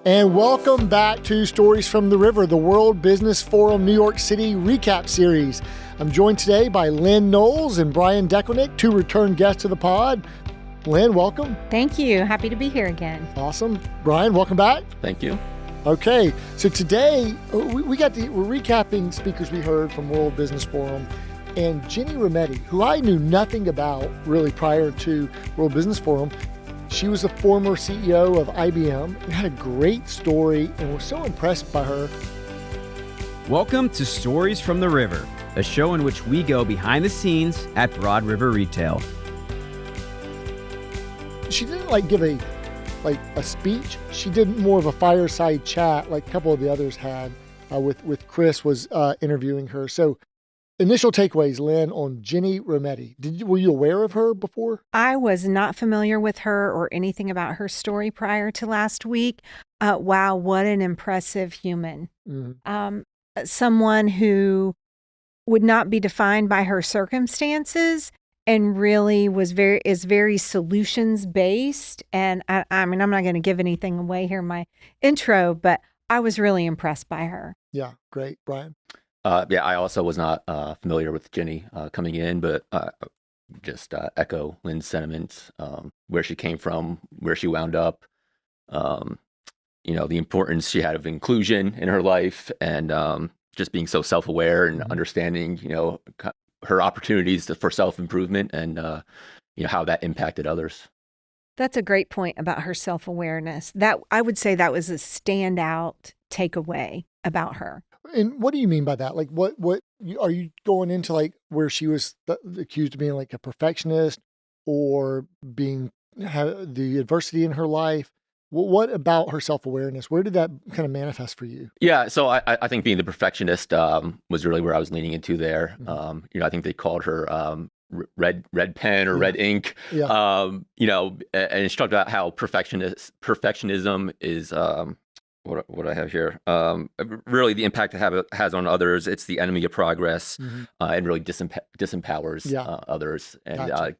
And welcome back to Stories from the River, the World Business Forum New York City recap series. I'm joined today by Lynn Knowles and Brian Deckelnick, two return guests to the pod. Lynn, welcome. Thank you. Happy to be here again. Awesome. Brian, welcome back. Thank you. Okay, so today we're recapping speakers we heard from World Business Forum, and Ginni Rometty, who I knew nothing about really prior to World Business Forum. She was the former CEO of IBM and had a great story, and we're so impressed by her. Welcome to Stories from the River, a show in which we go behind the scenes at Broad River Retail. She didn't give a speech. She did more of a fireside chat like a couple of the others had with Chris was interviewing her. So initial takeaways, Lynn, on Ginni Rometty. Were you aware of her before? I was not familiar with her or anything about her story prior to last week. Wow, what an impressive human. Mm-hmm. Someone who would not be defined by her circumstances and really is very solutions based. And I mean, I'm not going to give anything away here in my intro, but I was really impressed by her. Yeah, great. Brian? I also was not familiar with Ginni coming in, but just echo Lynn's sentiments, where she came from, where she wound up, the importance she had of inclusion in her life, and just being so self-aware and understanding, her opportunities for self-improvement and, how that impacted others. That's a great point about her self-awareness. That I would say that was a standout takeaway about her. And what do you mean by that? What are you going into where she was accused of being a perfectionist or have the adversity in her life? What about her self-awareness? Where did that kind of manifest for you? Yeah, so I think being the perfectionist was really where I was leaning into there. Mm-hmm. I think they called her red pen or red ink. Yeah. And she talked about how perfectionism is what I have here. Really, the impact it has on others. It's the enemy of progress, mm-hmm. And really disempowers others. And gotcha.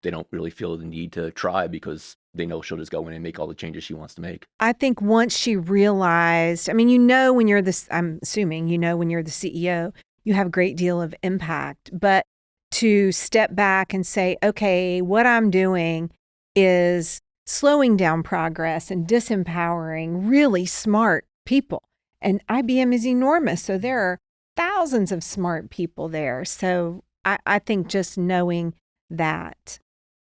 They don't really feel the need to try because they know she'll just go in and make all the changes she wants to make. I think once she realized, when you're I'm assuming, when you're the CEO, you have a great deal of impact. But to step back and say, okay, what I'm doing is slowing down progress and disempowering really smart people. And IBM is enormous, so there are thousands of smart people there. So I think just knowing that.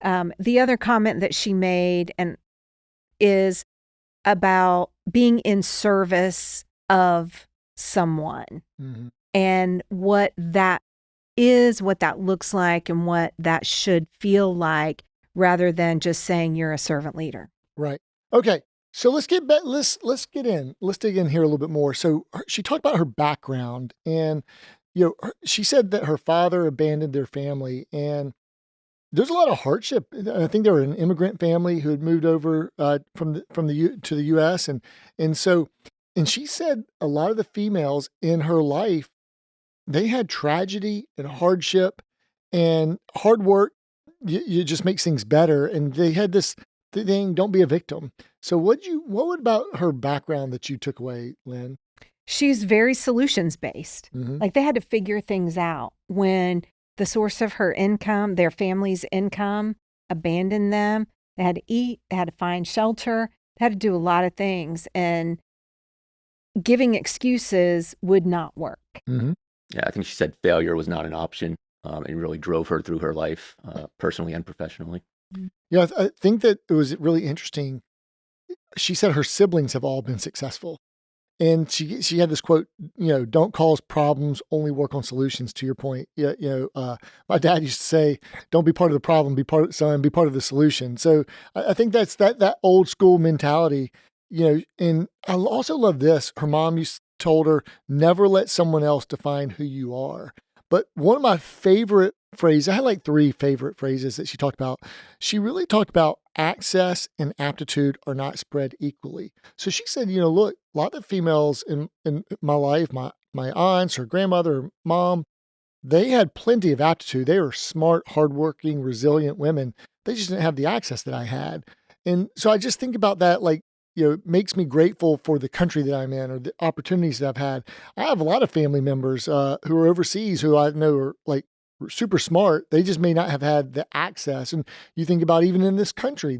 The other comment that she made is about being in service of someone, mm-hmm. and what that is, what that looks like, and what that should feel like, rather than just saying you're a servant leader. Right. Okay. So let's get back. Let's dig in here a little bit more. So she talked about her background, and she said that her father abandoned their family, and there's a lot of hardship. I think they were an immigrant family who had moved over to the U.S. and she said a lot of the females in her life, they had tragedy and hardship, and hard work. You just makes things better. And they had this thing, don't be a victim. So what about her background that you took away, Lynn? She's very solutions based. Mm-hmm. They had to figure things out when the source of her income, their family's income, abandoned them. They had to eat, they had to find shelter, they had to do a lot of things. And giving excuses would not work. Mm-hmm. Yeah, I think she said failure was not an option. It really drove her through her life, personally and professionally. Yeah, I think that it was really interesting. She said her siblings have all been successful. And she had this quote, don't cause problems, only work on solutions, to your point. My dad used to say, don't be part of the problem, be part of the solution. So I think that's that old school mentality, and I also love this. Her mom told her, never let someone else define who you are. But one of my favorite phrases, I had 3 favorite phrases that she talked about. She really talked about access and aptitude are not spread equally. So she said, look, a lot of the females in my life, my aunts, her grandmother, her mom, they had plenty of aptitude. They were smart, hardworking, resilient women. They just didn't have the access that I had. And so I just think about that, it makes me grateful for the country that I'm in or the opportunities that I've had. I have a lot of family members who are overseas who I know are like super smart. They just may not have had the access. And you think about even in this country,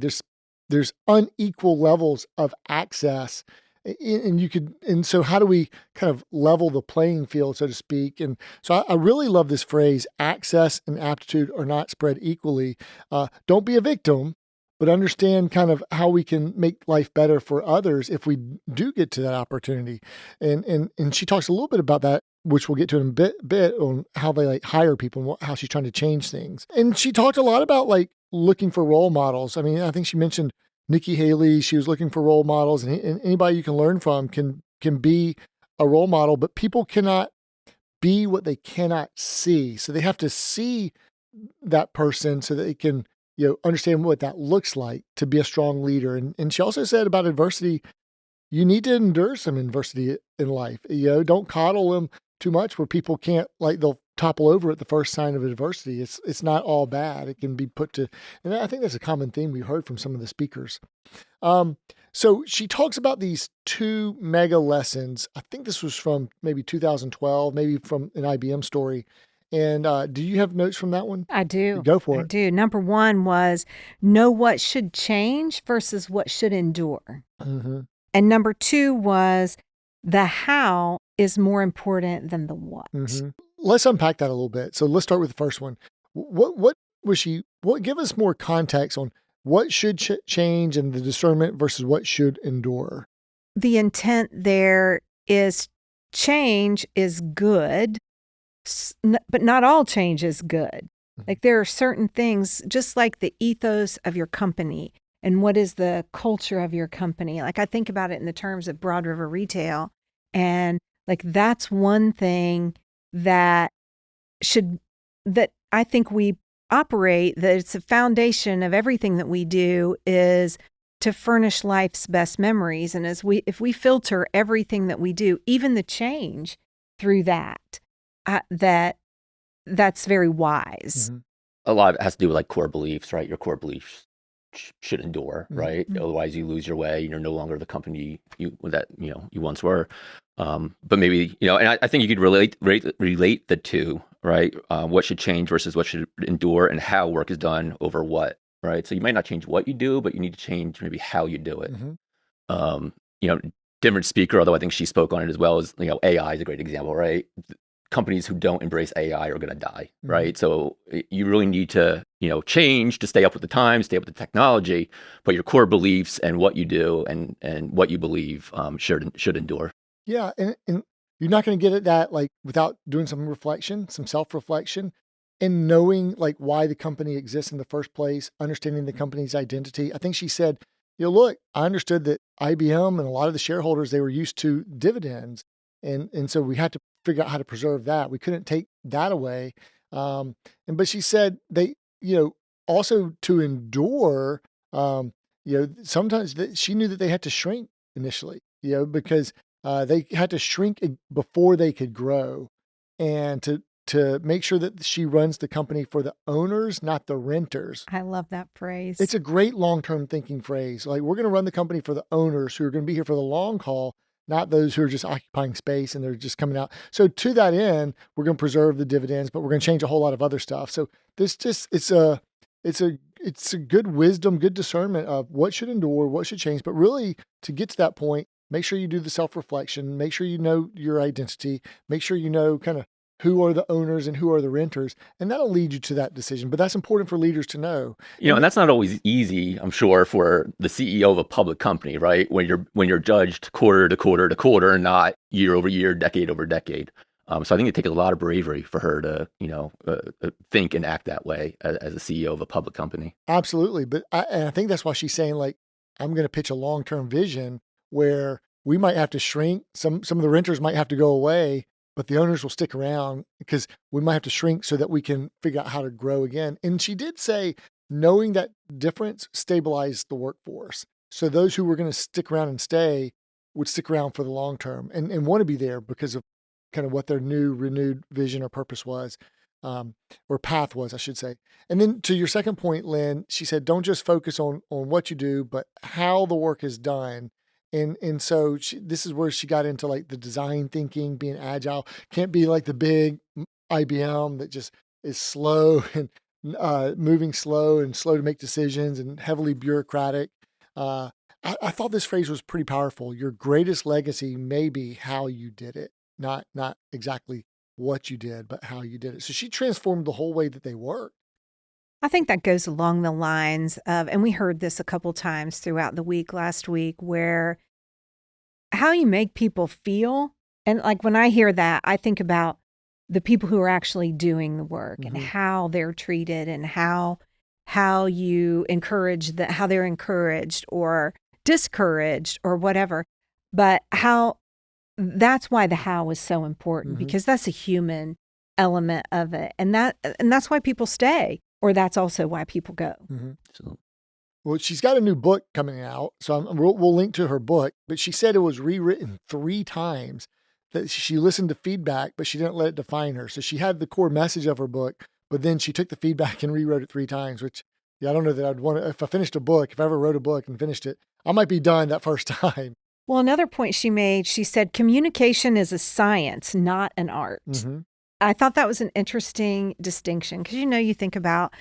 there's unequal levels of access. And so how do we kind of level the playing field, so to speak? And so I really love this phrase, access and aptitude are not spread equally. Don't be a victim, but understand kind of how we can make life better for others if we do get to that opportunity. And she talks a little bit about that, which we'll get to in a bit on how they like hire people and how she's trying to change things. And she talked a lot about like looking for role models. I mean, I think she mentioned Nikki Haley. She was looking for role models, and anybody you can learn from can be a role model, but people cannot be what they cannot see. So they have to see that person so that they can, understand what that looks like to be a strong leader. And she also said about adversity, you need to endure some adversity in life. Don't coddle them too much where people can't, like, they'll topple over at the first sign of adversity. It's not all bad. It can be put to, and I think that's a common theme we heard from some of the speakers. So she talks about these two mega lessons. I think this was from maybe 2012, maybe from an IBM story. And do you have notes from that one? I do. Go for it. I do. Number one was know what should change versus what should endure. Mm-hmm. And number two was the how is more important than the what. Mm-hmm. Let's unpack that a little bit. So let's start with the first one. What was she? Give us more context on what should change and the discernment versus what should endure. The intent there is change is good, but not all change is good. Like there are certain things, just like the ethos of your company and what is the culture of your company. Like I think about it in the terms of Broad River Retail, and like that's one thing that I think we operate, that it's a foundation of everything that we do is to furnish life's best memories. And if we filter everything that we do, even the change through that, that's very wise. Mm-hmm. A lot of it has to do with like core beliefs, right? Your core beliefs should endure, right? Mm-hmm. Otherwise you lose your way. You're no longer the company you once were. But maybe, and I think you could relate the two, right? What should change versus what should endure, and how work is done over what, right? So you might not change what you do, but you need to change maybe how you do it. Mm-hmm. Different speaker, although I think she spoke on it as well, as, AI is a great example, right? Companies who don't embrace AI are going to die, right? Mm-hmm. So you really need to, change to stay up with the times, stay up with the technology, but your core beliefs and what you do and what you believe should endure. Yeah, and you're not going to get at that like without doing some reflection, some self-reflection, and knowing like why the company exists in the first place, understanding the company's identity. I think she said, look, I understood that IBM and a lot of the shareholders, they were used to dividends, and so we had to figure out how to preserve that. We couldn't take that away. But she said they, also to endure, sometimes she knew that they had to shrink initially, because they had to shrink before they could grow, and to make sure that she runs the company for the owners, not the renters. I love that phrase. It's a great long-term thinking phrase. Like, we're going to run the company for the owners who are going to be here for the long haul, not those who are just occupying space and they're just coming out. So to that end, we're going to preserve the dividends, but we're going to change a whole lot of other stuff. So it's a good wisdom, good discernment of what should endure, what should change. But really, to get to that point, make sure you do the self-reflection, make sure you know your identity, make sure you know kind of who are the owners and who are the renters, and that'll lead you to that decision. But that's important for leaders to know. And that's not always easy, I'm sure, for the CEO of a public company, right? When you're judged quarter to quarter to quarter, not year over year, decade over decade. So I think it takes a lot of bravery for her to, think and act that way as a CEO of a public company. Absolutely. But I think that's why she's saying, like, I'm going to pitch a long-term vision where we might have to shrink. Some of the renters might have to go away, but the owners will stick around because we might have to shrink so that we can figure out how to grow again. And she did say, knowing that difference stabilized the workforce. So those who were going to stick around and stay would stick around for the long term and want to be there because of kind of what their new renewed vision or purpose was, or path was, I should say. And then to your second point, Lynn, she said, don't just focus on what you do, but how the work is done. And so this is where she got into like the design thinking, being agile. Can't be like the big IBM that just is slow and moving slow and slow to make decisions and heavily bureaucratic. I thought this phrase was pretty powerful. Your greatest legacy may be how you did it, not exactly what you did, but how you did it. So she transformed the whole way that they work. I think that goes along the lines of, and we heard this a couple times throughout the week last week, where how you make people feel. And like when I hear that, I think about the people who are actually doing the work and how they're treated and how you encourage that, how they're encouraged or discouraged or whatever. But that's why the how is so important, because that's a human element of it. And that's why people stay, or that's also why people go. So, well, she's got a new book coming out, so we'll link to her book, but she said it was rewritten 3 times, that she listened to feedback, but she didn't let it define her. So she had the core message of her book, but then she took the feedback and rewrote it 3 times, which, I don't know that I'd want to, if I finished a book, if I ever wrote a book and finished it, I might be done that first time. Well, another point she made, she said, communication is a science, not an art. I thought that was an interesting distinction because, you think about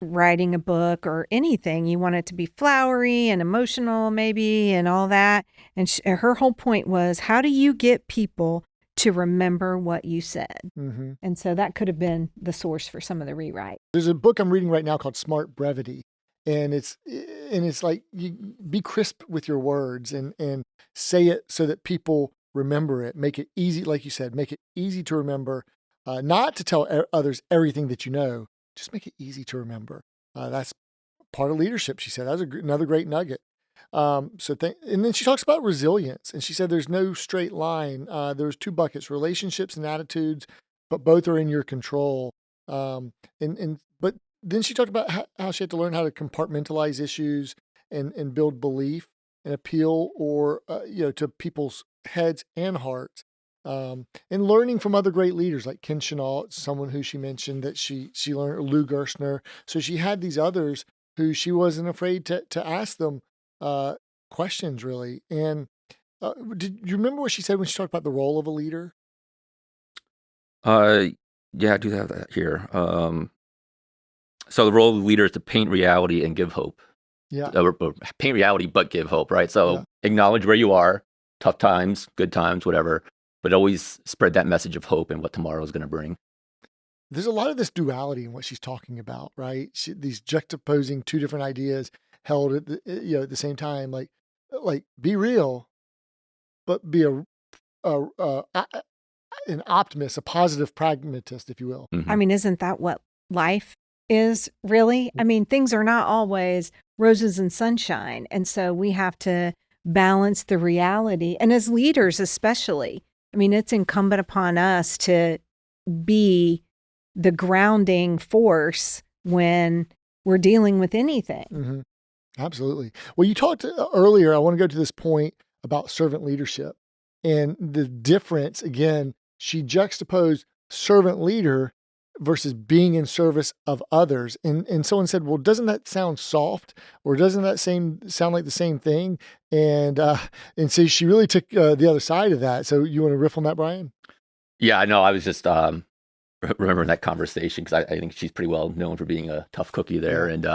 writing a book or anything, you want it to be flowery and emotional maybe and all that. And her whole point was, how do you get people to remember what you said? And so that could have been the source for some of the rewrite. There's a book I'm reading right now called Smart Brevity. And it's like, you be crisp with your words and say it so that people remember it. Make it easy, like you said, make it easy to remember, not to tell others everything that you know, just make it easy to remember. That's part of leadership, she said. That was another great nugget. And then she talks about resilience, and she said there's no straight line. There's 2 buckets, relationships and attitudes, but both are in your control. But then she talked about how she had to learn how to compartmentalize issues and build belief and appeal to people's heads and hearts. And learning from other great leaders like Ken Chenault, someone who she mentioned that she learned, Lou Gerstner. So she had these others who she wasn't afraid to ask them questions, really. And did you remember what she said when she talked about the role of a leader? Yeah, I do have that here. So the role of the leader is to paint reality and give hope. Yeah. Or paint reality, but give hope, right? So acknowledge where you are, tough times, good times, whatever, but always spread that message of hope and what tomorrow is going to bring. There's a lot of this duality in what she's talking about, right? These juxtaposing 2 different ideas held at the same time, like be real, but be an optimist, a positive pragmatist, if you will. I mean, isn't that what life is really? I mean, things are not always roses and sunshine. And so we have to balance the reality. And as leaders, especially, I mean, it's incumbent upon us to be the grounding force when we're dealing with anything. Absolutely. Well, you talked earlier, I want to go to this point about servant leadership and the difference. Again, she juxtaposed servant leader versus being in service of others. And someone said, well, doesn't that sound soft, or doesn't that sound like the same thing? And so she really took the other side of that. So you want to riff on that, Brian? Yeah, I know. I was just remembering that conversation because I think she's pretty well known for being a tough cookie there. And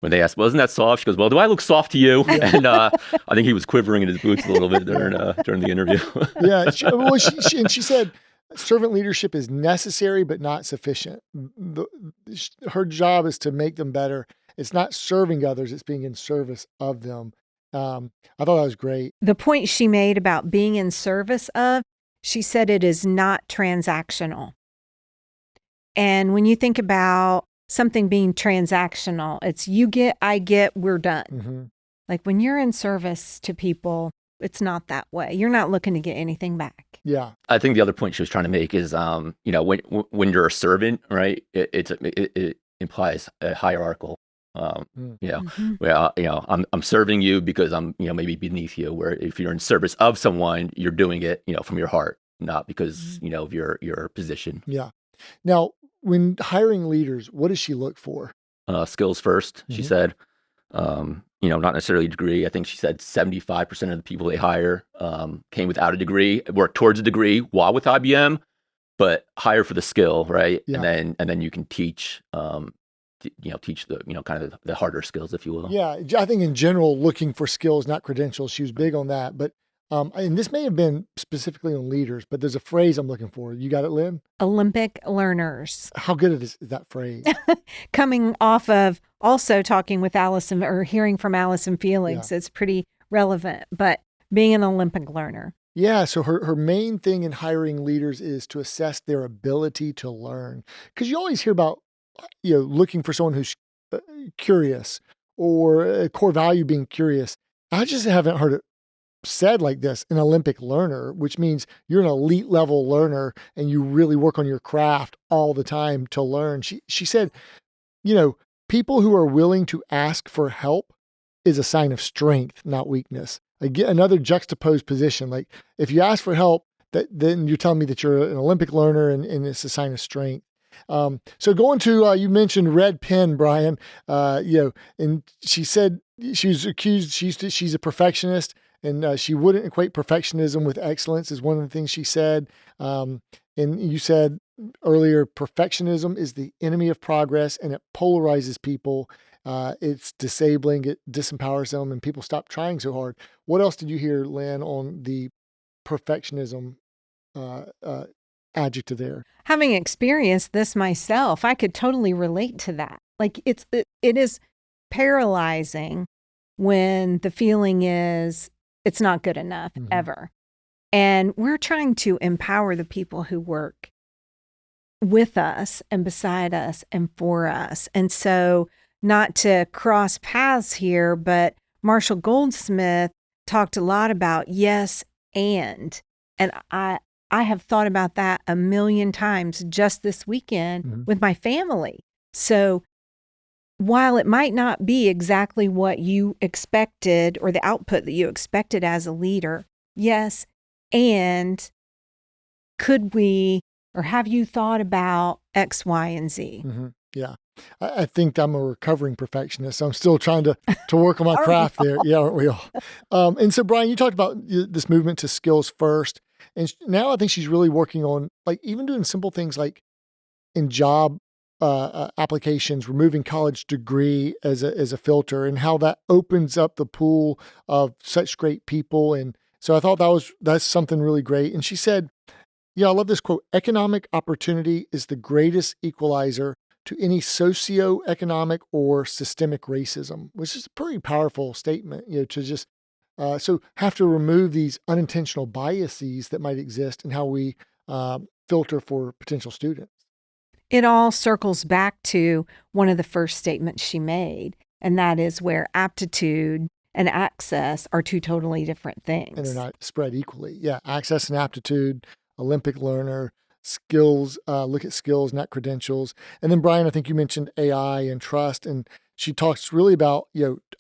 when they asked, well, isn't that soft? She goes, well, do I look soft to you? And I think he was quivering in his boots a little bit during the interview. She said, servant leadership is necessary, but not sufficient. Her job is to make them better. It's not serving others. It's being in service of them. I thought that was great. The point she made about being in service of, she said it is not transactional. And when you think about something being transactional, it's you get, I get, we're done. Like when you're in service to people, it's not that way. You're not looking to get anything back. Yeah. I think the other point she was trying to make is, when you're a servant, right, it implies a hierarchical, where, I'm serving you because I'm, maybe beneath you, where if you're in service of someone, you're doing it, from your heart, not because, of your position. Yeah. Now, when hiring leaders, what does she look for? Skills first, she said. Not necessarily a degree. I think she said 75% of the people they hire came without a degree, work towards a degree while with IBM, but hire for the skill, right? Yeah. And then you can teach, teach the, kind of the harder skills, if you will. Yeah, I think in general, looking for skills, not credentials. She was big on that. But and this may have been specifically on leaders, but there's a phrase I'm looking for. You got it, Lynn? Olympic learners. How good is that phrase? Coming off of also talking with Allison or hearing from Allison Felix, it's pretty relevant. But being an Olympic learner. Yeah, so her main thing in hiring leaders is to assess their ability to learn. Because you always hear about, looking for someone who's curious or a core value being curious. I just haven't heard it said like this, an Olympic learner, which means you're an elite level learner and you really work on your craft all the time to learn. She said, people who are willing to ask for help is a sign of strength, not weakness. Again, another juxtaposed position. Like if you ask for help, then you're telling me that you're an Olympic learner and it's a sign of strength. So going to, you mentioned red pen, Brian, and she said she was accused, she's a perfectionist and she wouldn't equate perfectionism with excellence is one of the things she said. And you said earlier, perfectionism is the enemy of progress and it polarizes people. It's disabling, it disempowers them, and people stop trying so hard. What else did you hear, Lynn, on the perfectionism adjective there? Having experienced this myself, I could totally relate to that. Like it is paralyzing when the feeling is it's not good enough ever. And we're trying to empower the people who work with us and beside us and for us. And so not to cross paths here, but Marshall Goldsmith talked a lot about yes and I have thought about that a million times just this weekend with my family. So while it might not be exactly what you expected or the output that you expected as a leader, yes, and could we or have you thought about X, Y, and Z? Yeah. I think I'm a recovering perfectionist. So I'm still trying to work on my craft there. Yeah, aren't we all? And so, Brian, you talked about this movement to skills first. And now I think she's really working on like even doing simple things like in job applications, removing college degree as a filter and how that opens up the pool of such great people. And so I thought that's something really great. And she said, I love this quote, economic opportunity is the greatest equalizer to any socioeconomic or systemic racism, which is a pretty powerful statement, to just so have to remove these unintentional biases that might exist in how we filter for potential students. It all circles back to one of the first statements she made, and that is where aptitude and access are two totally different things. And they're not spread equally. Yeah, access and aptitude, Olympic learner, skills, look at skills, not credentials. And then, Brian, I think you mentioned AI and trust, and she talks really about,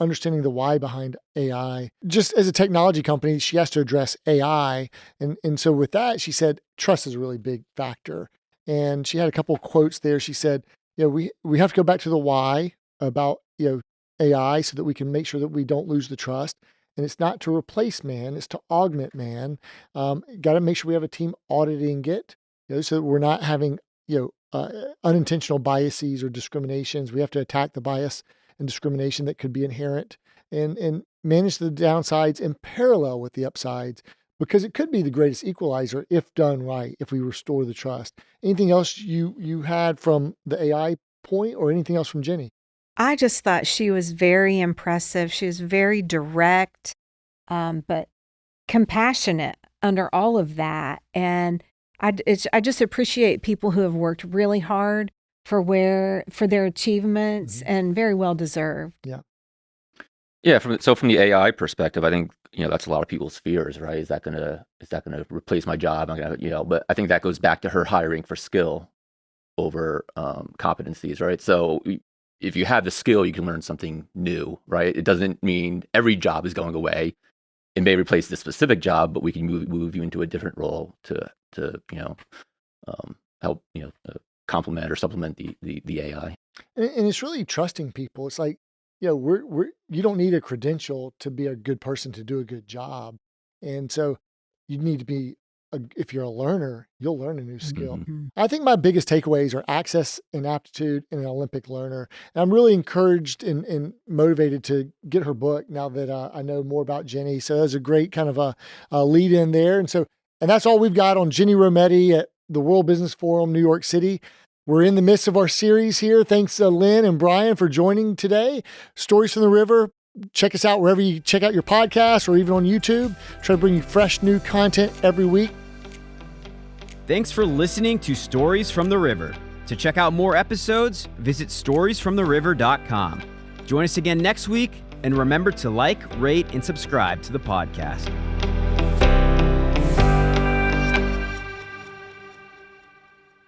understanding the why behind AI. Just as a technology company, she has to address AI. And so with that, she said, trust is a really big factor. And she had a couple of quotes there. She said, we have to go back to the why about, AI so that we can make sure that we don't lose the trust. And it's not to replace man, it's to augment man. Got to make sure we have a team auditing it, so that we're not having, unintentional biases or discriminations. We have to attack the bias and discrimination that could be inherent and manage the downsides in parallel with the upsides, because it could be the greatest equalizer if done right, if we restore the trust. Anything else you had from the AI point or anything else from Ginni? I just thought she was very impressive. She was very direct, but compassionate under all of that. And I just appreciate people who have worked really hard for their achievements and very well deserved. Yeah. Yeah. From the AI perspective, I think, that's a lot of people's fears, right? Is that gonna replace my job? I'm gonna, but I think that goes back to her hiring for skill over competencies, right? So if you have the skill, you can learn something new, right? It doesn't mean every job is going away. It may replace the specific job, but we can move you into a different role to help complement or supplement the AI. And it's really trusting people. It's like you don't need a credential to be a good person to do a good job. And so you need to be, if you're a learner, you'll learn a new skill. Mm-hmm. I think my biggest takeaways are access and aptitude and an Olympic learner. And I'm really encouraged and motivated to get her book now that I know more about Ginni. So that's a great kind of a lead in there. And that's all we've got on Ginni Rometty at the World Business Forum, New York City. We're in the midst of our series here. Thanks to Lynn and Brian for joining today. Stories from the River. Check us out wherever you check out your podcast or even on YouTube. Try to bring you fresh new content every week. Thanks for listening to Stories from the River. To check out more episodes, visit storiesfromtheriver.com. Join us again next week, and remember to like, rate, and subscribe to the podcast.